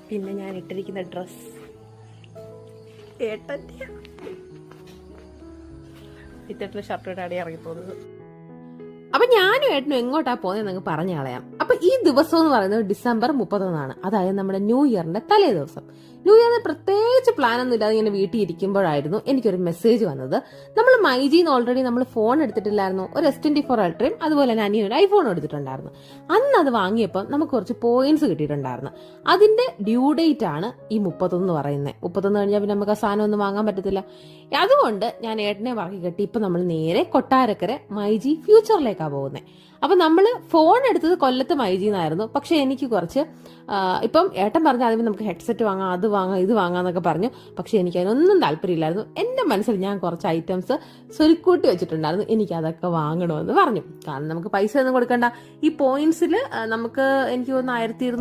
പിന്നെ ഞാൻ ഇട്ടിരിക്കുന്ന ഡ്രസ് ഏട്ടൻ്റെ ഇത്തിട്ട് ഷർട്ടോടാണ് ഇറങ്ങിപ്പോകുന്നത്. അപ്പൊ ഞാനും ഏട്ടനും എങ്ങോട്ടാ പോകുന്നത് നിങ്ങൾക്ക് പറഞ്ഞു കളയാം. അപ്പൊ ഈ ദിവസം എന്ന് പറയുന്നത് ഡിസംബർ 31, അതായത് നമ്മുടെ ന്യൂ ഇയറിന്റെ തലേ ദിവസം. ന്യൂ ഇയറിന് പ്രത്യേകിച്ച് പ്ലാൻ ഒന്നും ഇല്ലാതെ ഇങ്ങനെ വീട്ടിൽ ഇരിക്കുമ്പോഴായിരുന്നു എനിക്കൊരു മെസ്സേജ് വന്നത്. നമ്മൾ മൈജിന്ന് ഓൾറെഡി നമ്മൾ ഫോൺ എടുത്തിട്ടില്ലായിരുന്നു, ഒരു S24 അൾട്രയും അതുപോലെ തന്നെ അനിയനൊരു ഐഫോൺ എടുത്തിട്ടുണ്ടായിരുന്നു. അന്ന് അത് വാങ്ങിയപ്പോൾ നമുക്ക് കുറച്ച് പോയിന്റ്സ് കിട്ടിയിട്ടുണ്ടായിരുന്നു. അതിന്റെ ഡ്യൂ ഡേറ്റ് ആണ് ഈ 31 പറയുന്നത്. 31 കഴിഞ്ഞാൽ പിന്നെ നമുക്ക് ആ സാധനം ഒന്നും വാങ്ങാൻ പറ്റത്തില്ല. അതുകൊണ്ട് ഞാൻ ഏട്ടനെ വാങ്ങി കെട്ടി ഇപ്പൊ നമ്മൾ നേരെ കൊട്ടാരക്കര മൈജി ഫ്യൂച്ചറിലേക്കാണ് പോകുന്നത്. അപ്പൊ നമ്മള് ഫോൺ എടുത്തത് കൊല്ലത്ത് മൈജിന്നായിരുന്നു. പക്ഷെ എനിക്ക് കുറച്ച് ഇപ്പം ഏട്ടൻ പറഞ്ഞ ആദ്യം നമുക്ക് ഹെഡ്സെറ്റ് വാങ്ങാം, അത് വാങ്ങാം, ഇത് വാങ്ങാന്നൊക്കെ പറഞ്ഞു. പക്ഷെ എനിക്ക് അതിനൊന്നും താല്പര്യമില്ലായിരുന്നു. എന്റെ മനസ്സിൽ ഞാൻ കുറച്ച് ഐറ്റംസ് സ്വരുക്കൂട്ടി വെച്ചിട്ടുണ്ടായിരുന്നു, എനിക്ക് അതൊക്കെ വാങ്ങണമെന്ന് പറഞ്ഞു. കാരണം നമുക്ക് പൈസ ഒന്നും കൊടുക്കണ്ട. ഈ പോയിന്റ്സിൽ നമുക്ക് എനിക്ക് തോന്നുന്നു 1200